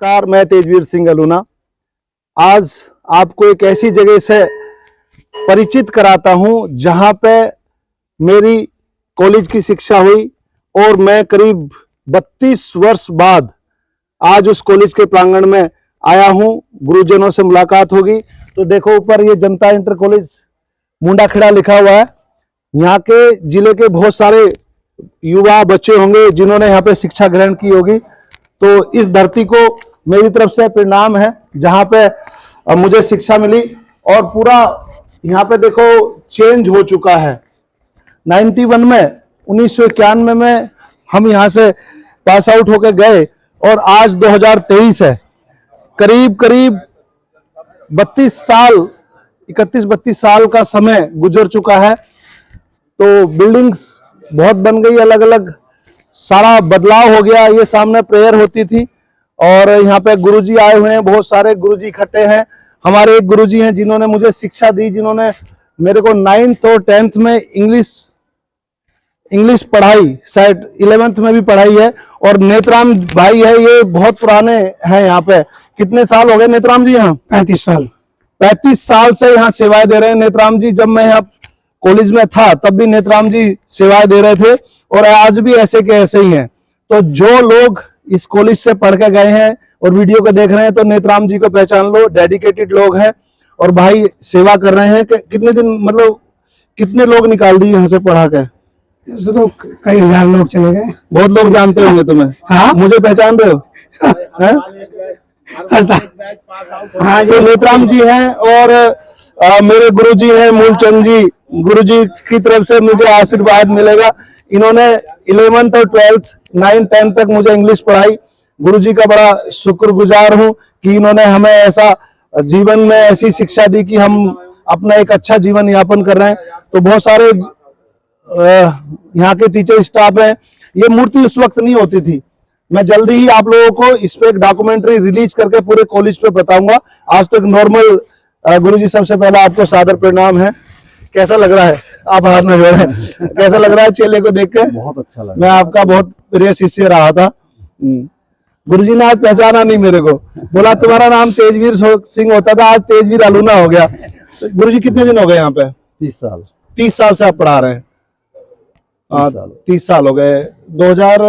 नमस्कार, मैं तेजवीर सिंह अलूना। आज आपको एक ऐसी जगह से परिचित कराता हूं जहां पे मेरी कॉलेज की शिक्षा हुई और मैं करीब 32 वर्ष बाद आज उस कॉलेज के प्रांगण में आया हूं। गुरुजनों से मुलाकात होगी। तो देखो ऊपर ये जनता इंटर कॉलेज मुंडाखेड़ा लिखा हुआ है। यहाँ के जिले के बहुत सारे युवा बच्चे होंगे जिन्होंने यहाँ पे शिक्षा ग्रहण की होगी। तो इस धरती को मेरी तरफ से प्रणाम है जहां पे मुझे शिक्षा मिली। और पूरा यहाँ पे देखो चेंज हो चुका है। 91 में 1991 में हम यहाँ से पास आउट होकर गए और आज 2023 है। करीब 32 साल 31-32 साल का समय गुजर चुका है। तो बिल्डिंग्स बहुत बन गई, अलग अलग सारा बदलाव हो गया। ये सामने प्रेयर होती थी और यहाँ पे गुरुजी आए हुए हैं, बहुत सारे गुरुजी इकट्ठे हैं। हमारे एक गुरुजी हैं जिन्होंने मुझे शिक्षा दी, जिन्होंने मेरे को 9th और 10th में इंग्लिश पढ़ाई, शायद 11th में भी पढ़ाई है। और नेत्राम भाई है, ये बहुत पुराने हैं यहाँ पे। कितने साल हो गए नेत्राम जी यहाँ? 35 साल। 35 साल से यहाँ सेवाएं दे रहे हैं नेत्राम जी। जब मैं यहाँ कॉलेज में था तब भी नेत्राम जी सेवाएं दे रहे थे और आज भी ऐसे के ऐसे ही हैं। तो जो लोग इस कॉलेज से पढ़ के गए हैं और वीडियो को देख रहे हैं तो नेत्राम जी को पहचान लो। डेडिकेटेड लोग हैं और भाई सेवा कर रहे हैं। कितने दिन, मतलब कितने लोग निकाल दिए यहाँ से पढ़ा के? तो कई हजार लोग चले गए। बहुत लोग जानते होंगे तुम्हें। हाँ, मुझे पहचान रहे हो? हाँ, ये नेत्राम जी हैं और मेरे गुरुजी हैं मूलचंद जी। गुरुजी की तरफ से मुझे आशीर्वाद मिलेगा। इन्होंने 11th और 12th 9th 10th तक मुझे इंग्लिश पढ़ाई। गुरुजी का बड़ा शुक्रगुजार हूँ कि इन्होंने हमें ऐसा जीवन में ऐसी शिक्षा दी कि हम अपना एक अच्छा जीवन यापन कर रहे हैं। तो बहुत सारे यहाँ के टीचर स्टाफ हैं। ये मूर्ति उस वक्त नहीं होती थी। मैं जल्दी ही आप लोगों को इस पे एक डॉक्यूमेंट्री रिलीज करके पूरे कॉलेज पे बताऊंगा। आज तो एक नॉर्मल गुरुजी, सबसे पहला आपको सादर प्रणाम है। कैसा लग रहा है? आप हाथ में जोड़े। कैसा लग रहा है चेले को देख के? बहुत अच्छा लगा। मैं आपका बहुत प्रिय शिष्य रहा था। गुरुजी ने आज पहचाना नहीं मेरे को, बोला तुम्हारा नाम तेजवीर सिंह होता था, आज तेजवीर अलूना हो गया। तो गुरुजी कितने दिन हो गए यहाँ पे? 30 साल। 30 साल से आप पढ़ा रहे हैं? 30 साल हो गए। 2000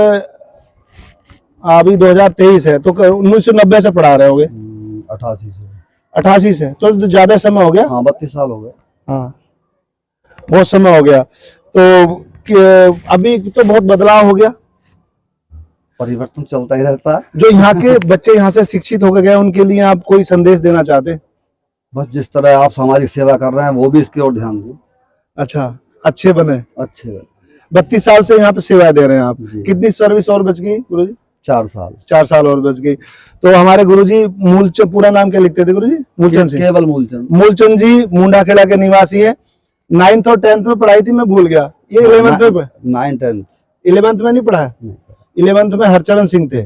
अभी 2023 है तो 1990 से पढ़ा रहे होगे? 88 से तो ज्यादा समय हो गया। हाँ, 32 साल हो गए। हाँ, बहुत समय हो गया। तो अभी तो बहुत बदलाव हो गया, परिवर्तन चलता ही रहता है। जो यहाँ के बच्चे यहाँ से शिक्षित होकर गए उनके लिए आप कोई संदेश देना चाहते हैं? बस जिस तरह आप सामाजिक सेवा कर रहे हैं वो भी इसकी ओर ध्यान दें। अच्छा, अच्छे बने। अच्छे। 32 साल से यहाँ पे सेवा दे रहे हैं आप। कितनी सर्विस और बच गई गुरुजी? 4 साल। 4 साल और बच गई। तो हमारे गुरुजी मूलचंद, पूरा नाम क्या लिखते थे गुरुजी? मूलचंद सिंह। केवल मूलचंद। मूलचंद जी मुंडाखेड़ा के निवासी है। 9th और 10th में पढ़ाई थी, मैं भूल गया। ये 11th में? 9th 10th 11th में नहीं पढ़ा है। 11th में हरचरण सिंह थे।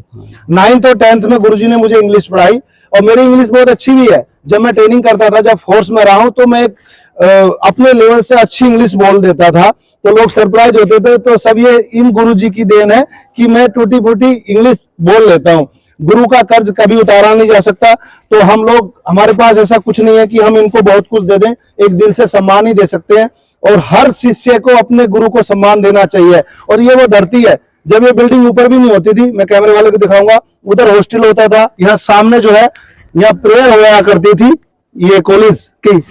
9th और 10th में गुरुजी ने मुझे इंग्लिश पढ़ाई और मेरी इंग्लिश बहुत अच्छी भी है। जब मैं ट्रेनिंग करता था, जब फोर्स में रहा हूं, तो मैं अपने लेवल से अच्छी इंग्लिश बोल देता था। तो लोग सरप्राइज होते थे। तो सब ये इन गुरुजी की देन है कि मैं टूटी फूटी इंग्लिश बोल लेता हूँ। गुरु का कर्ज कभी उतारा नहीं जा सकता। तो हम लोग, हमारे पास ऐसा कुछ नहीं है कि हम इनको बहुत कुछ दे दें, एक दिल से सम्मान ही दे सकते हैं। और हर शिष्य को अपने गुरु को सम्मान देना चाहिए। और ये वो धरती है, जब ये बिल्डिंग ऊपर भी नहीं होती थी, मैं कैमरे वाले को दिखाऊंगा, उधर हॉस्टल होता था। यहाँ सामने जो है, यहाँ प्रेयर होया करती थी ये कॉलेज की।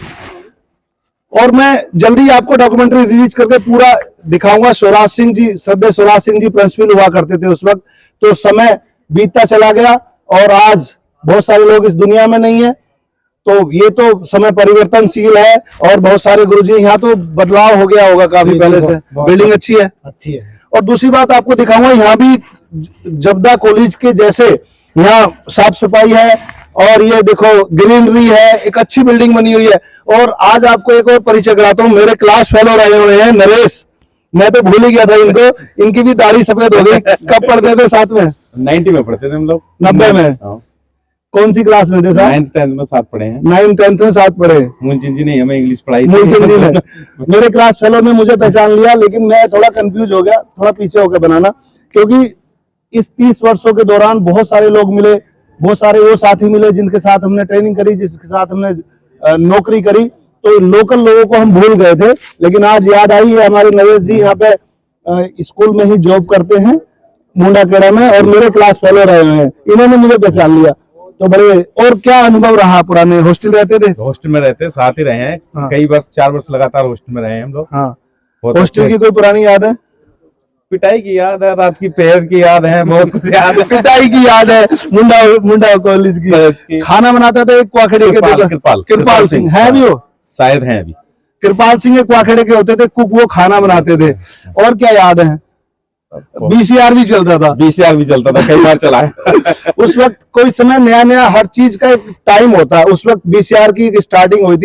और मैं जल्दी आपको डॉक्यूमेंट्री रिलीज करके पूरा दिखाऊंगा। स्वराज सिंह जी, श्रद्धेय स्वराज सिंह जी प्रिंसिपल हुआ करते थे उस वक्त। तो समय बीतता चला गया और आज बहुत सारे लोग इस दुनिया में नहीं है। तो ये तो समय परिवर्तनशील है और बहुत सारे गुरुजी, यहाँ तो बदलाव हो गया होगा काफी पहले से। बिल्डिंग अच्छी है। और दूसरी बात आपको दिखाऊंगा, यहाँ भी जबदा कॉलेज के जैसे यहाँ साफ सफाई है और ये देखो ग्रीनरी है, एक अच्छी बिल्डिंग बनी हुई है। और आज आपको एक और परिचय कराता हूँ। मेरे क्लास फेलो रहे हुए हैं नरेश, मैं तो भूल ही गया था इनको। इनकी भी दाढ़ी सफेद हो गई। कब पढ़ते थे साथ में? 90 में पढ़ते थे हम लोग। 90 में? कौन सी क्लास में थे साहब? 9th 10th में साथ पढ़े हैं। 9th 10th में साथ पढ़े। मूलचंद जी ने हमें इंग्लिश पढ़ाई। मूलचंद जी ने मेरे क्लास फेलो ने मुझे पहचान लिया, लेकिन मैं थोड़ा कंफ्यूज हो गया, थोड़ा पीछे होकर बनाना, क्योंकि इस 30 वर्षों के दौरान बहुत सारे लोग मिले बहुत सारे वो साथी मिले जिनके साथ हमने ट्रेनिंग करी, जिसके साथ हमने नौकरी करी, तो लोकल लोगों को हम भूल गए थे। लेकिन आज याद आई है, हमारे नवेश जी यहाँ पे स्कूल में ही जॉब करते हैं मुंडाखेड़ा में, और मेरे क्लास फेलो रहे हुए हैं, इन्होंने मुझे पहचान लिया। तो बड़े, और क्या अनुभव रहा? पुराने हॉस्टल रहते थे? हॉस्टल में रहते, साथ ही रहे हैं। हाँ। कई वर्ष, 4 वर्ष लगातार हॉस्टल में रहे हैं हम लोग। हाँ, बहुत हॉस्टल अच्छे। की कोई पुरानी याद है? पिटाई की याद है, रात की पहर की याद है, बहुत कुछ याद है। पिटाई की याद है, मुंडा कॉलेज की। खाना बनाता था एक कुआखेड़े के, कृपाल सिंह है भी, वो शायद हैं अभी। कृपाल सिंह एक कुआखेड़े के होते थे कुक, वो खाना बनाते थे। और क्या याद है? बीसीआर भी चलता था। बीसीआर भी चलता था, कई बार चला है। उस वक्त कोई समय नया नया हर चीज का एक टाइम होता है। उस वक्त बीसीआर की स्टार्टिंग हुई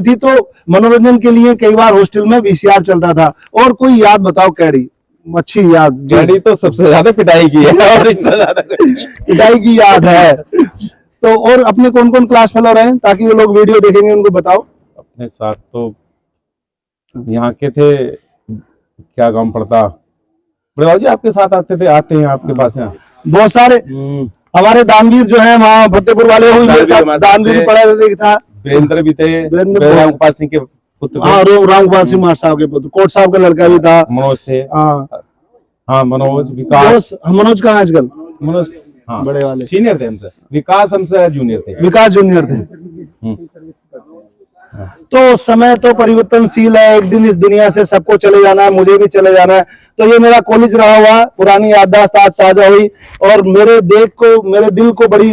थी तो मनोरंजन के लिए कई बार हॉस्टल में बीसीआर चलता था। और कोई याद बताओ कैडी, अच्छी याद? कैडी तो सबसे ज्यादा पिटाई की है, और इससे ज्यादा पिटाई की याद है। तो और अपने कौन कौन क्लास फेलो रहे हैं, ताकि वो लोग वीडियो देखेंगे, उनको बताओ। अपने साथ तो यहाँ के थे, क्या गांव पड़ता, बड़े जी आपके साथ आते हैं आपके पास यहाँ बहुत सारे हमारे दानवीर जो है वहाँ फतेहपुर वाले, हुई मेरे साथ दानवीर पढ़ा था। वीरेंद्र भी थे, रामगोपाल सिंह के पुत्र थे। हाँ, रामगोपाल सिंह मार साहब के पुत्र, कोट साहब का लड़का भी था। मनोज थे। हाँ, मनोज, विकास। मनोज कहाँ आजकल? मनोज हाँ, बड़े वाले सीनियर थे हमसे। विकास हमसे जूनियर थे। विकास जूनियर थे। तो समय तो परिवर्तनशील है, एक दिन इस दुनिया से सबको चले जाना है, मुझे भी चले जाना है। तो ये मेरा कॉलेज रहा हुआ पुरानी याददाश्त आज ताजा हुई, और मेरे दिल को बड़ी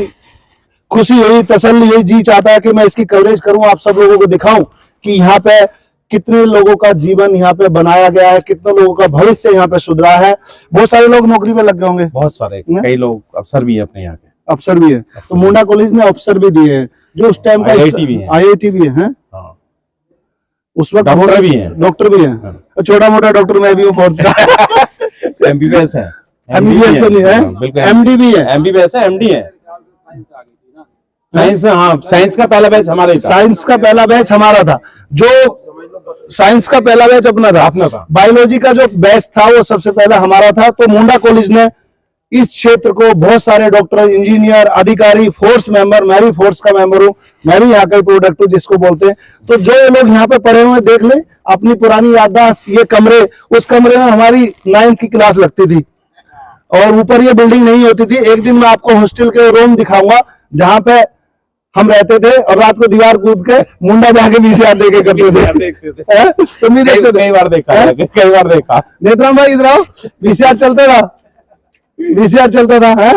खुशी हुई, तसल्ली हुई। जी चाहता है कि मैं इसकी कवरेज करूं, आप सब लोगों को दिखाऊं कि यहाँ पे कितने लोगों का जीवन यहाँ पे बनाया गया है, कितने लोगों का भविष्य यहाँ पे सुधरा है। बहुत सारे लोग नौकरी पे लग गए होंगे, बहुत सारे, कई लोग अफसर भी है अपने यहाँ के। अफसर भी है। तो मुंडा कॉलेज ने अफसर भी दिए हैं, जो उस टाइम का IIT भी है। IIT भी है। हाँ। उस वक्त डॉक्टर भी हैं। डॉक्टर भी हैं। हाँ। छोटा मोटा डॉक्टर मैं भी हूँ, बहुत MBBS है। MBBS तो नहीं है, बिल्कुल MD भी है। MBBS है, MD है। साइंस, हाँ, साइंस का पहला बैच हमारा ही था। साइंस का पहला बैच हमारा था, जो साइंस का पहला बैच अपना था। बायोलॉजी का जो बैच था वो सबसे पहला हमारा था। तो मुंडा कॉलेज ने इस क्षेत्र को बहुत सारे डॉक्टर, इंजीनियर, अधिकारी, फोर्स मेंबर, मैं भी फोर्स का मेंबर हूँ, मैं भी यहाँ का प्रोडक्ट हूँ जिसको बोलते हैं। तो जो लोग यहाँ पे पढ़े हुए देख ले अपनी पुरानी याददाश्त, ये कमरे, उस कमरे में हमारी 9th की क्लास लगती थी, और ऊपर ये बिल्डिंग नहीं होती थी। एक दिन मैं आपको हॉस्टल के रूम दिखाऊंगा जहां पे हम रहते थे, और रात को दीवार कूद के मुंडा जाके बीसीआर देखे करते थे। तुम नहीं देखते थे? कई बार देखा। नेत्राम भाई इधर आओ, बीसीआर चलता था, बीसीआर चलता था, है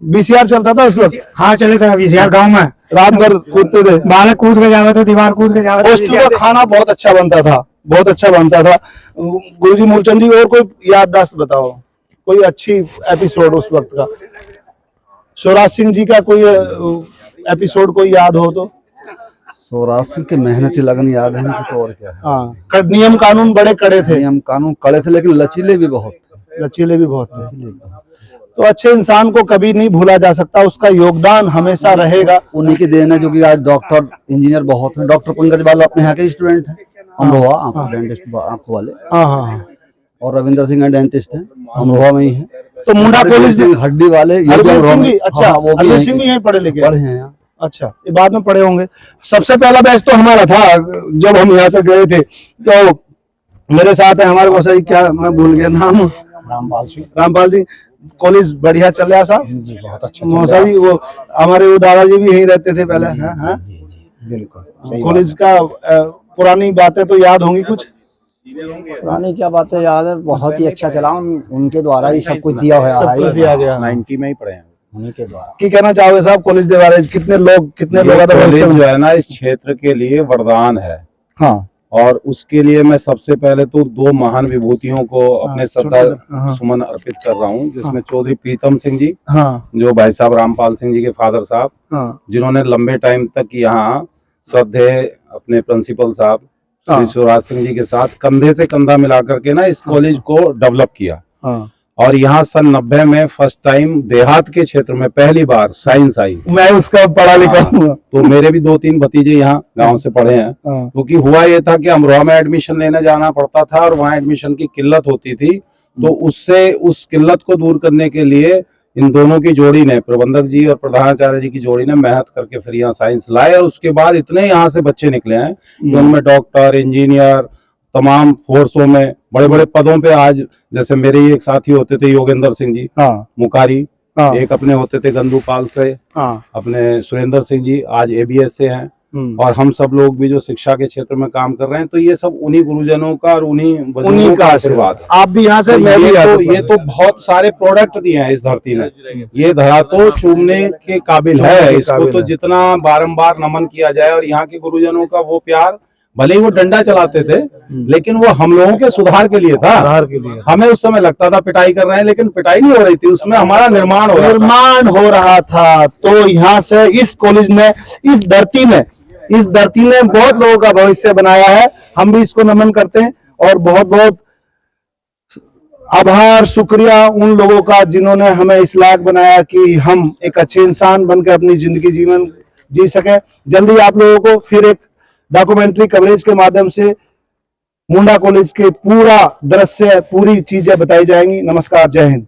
बीसीआर चलता था उस वक्त। हाँ चले थे बीसीआर गाँव में, रात भर कूदते थे, बालक कूद के जावे तो दीवार कूद के जावे। हॉस्टल का खाना बहुत अच्छा बनता था, बहुत अच्छा बनता था। गुरुजी मूलचंद जी, और कोई याददाश्त बताओ, कोई अच्छी एपिसोड उस वक्त का? स्वराज सिंह जी का कोई एपिसोड कोई याद हो तो? स्वराज सिंह की मेहनती लगन याद है मुझे, और क्या है। हाँ, नियम कानून बड़े कड़े थे। नियम कानून कड़े थे, लेकिन लचीले भी बहुत थे। लचीले भी बहुत थे। तो अच्छे इंसान को कभी नहीं भूला जा सकता, उसका योगदान हमेशा रहेगा। उन्हीं की देन है, जो कि आज डॉक्टर, इंजीनियर बहुत हैं। डॉक्टर पंकज बाला अपने यहाँ के स्टूडेंट हैं, अमरोहा, डेंटिस्ट आंखों वाले। हाँ। और रविंद्र सिंह डेंटिस्ट हैं, अमरोहा में ही है। तो मुंडा कॉलेज हड्डी वाले, ये भी अमरोहा में। अच्छा, वो भी सिंह भी यहीं पढ़े लिखे पढ़े हैं यहाँ। अच्छा, ये बाद में पढ़े होंगे। सबसे पहला बैच तो हमारा था जब हम यहाँ से गए थे। तो मेरे साथ है हमारे मौसा जी, क्या मैं भूल गया नाम, रामपाल जी। कॉलेज बढ़िया चल रहा साहब जी, बहुत अच्छा मौसा जी। वो हमारे वो दादाजी भी यहीं रहते थे पहले। हाँ, बिल्कुल। कॉलेज का पुरानी बातें तो याद होंगी कुछ? पुरानी क्या बातें याद है, बहुत ही अच्छा चला, उनके द्वारा ही सब कुछ दिया हुआ है, दिया गया। 90 में ही पढ़े हैं। उन्हीं के द्वारा। की कहना चाहोगे साहब कॉलेज के बारे में? कितने लोग कॉलेज जो है ना, इस क्षेत्र के लिए वरदान है। हाँ, और उसके लिए मैं सबसे पहले तो 2 महान विभूतियों को अपने श्रद्धा सुमन अर्पित कर रहा हूँ, जिसमें चौधरी प्रीतम सिंह जी, हाँ, जो भाई साहब रामपाल सिंह जी के फादर साहब, हाँ, जिन्होंने लंबे टाइम तक यहाँ श्रद्धेय अपने प्रिंसिपल साहब श्री शिवराज सिंह जी के साथ कंधे से कंधा मिलाकर के ना इस कॉलेज को डेवलप किया। हाँ। और यहाँ सन 90 में फर्स्ट टाइम देहात के क्षेत्र में पहली बार साइंस आई। मैं उसका पढ़ा लिखा हूँ। तो मेरे भी 2-3 भतीजे यहाँ गांव से पढ़े हैं। क्योंकि हुआ ये था कि अमरोहा में एडमिशन लेने जाना पड़ता था और वहाँ एडमिशन की किल्लत होती थी। तो उससे उस किल्लत को दूर करने के लिए इन दोनों की जोड़ी ने, प्रबंधक जी और प्रधानाचार्य जी की जोड़ी ने मेहनत करके फिर यहाँ साइंस लाए, और उसके बाद इतने यहाँ से बच्चे निकले हैं कि उनमें डॉक्टर, इंजीनियर, तमाम फोर्सों में बड़े बड़े पदों पे आज, जैसे मेरे ही एक साथी होते थे योगेंद्र सिंह जी हाँ मुकारी, हाँ एक अपने होते थे गंदूपाल से, हाँ अपने सुरेंद्र सिंह जी आज एबीएस से हैं, और हम सब लोग भी जो शिक्षा के क्षेत्र में काम कर रहे हैं, तो ये सब उन्हीं गुरुजनों का और उन्हीं बुजुर्गों का आशीर्वाद है। आप भी यहाँ से, तो मैं भी ये तो बहुत सारे प्रोडक्ट दिए हैं इस धरती ने, ये धरा तो चूमने के काबिल है, इसको तो जितना बारंबार नमन किया जाए। और यहाँ के गुरुजनों का वो प्यार, भले ही वो डंडा चलाते थे लेकिन वो हम लोगों के सुधार के लिए था, सुधार के लिए। हमें उस समय लगता था पिटाई कर रहे हैं, लेकिन पिटाई नहीं हो रही थी, उसमें हमारा निर्माण हो रहा था। तो यहाँ से इस कॉलेज में, इस धरती ने बहुत लोगों का भविष्य बनाया है। हम भी इसको नमन करते हैं और बहुत बहुत आभार, शुक्रिया उन लोगों का जिन्होंने हमें इस लायक बनाया कि हम एक अच्छे इंसान बनकर अपनी जिंदगी जीवन जी सके। जल्दी आप लोगों को फिर एक डॉक्यूमेंट्री कवरेज के माध्यम से मुंडा कॉलेज के पूरा दृश्य, पूरी चीजें बताई जाएंगी। नमस्कार, जय हिंद।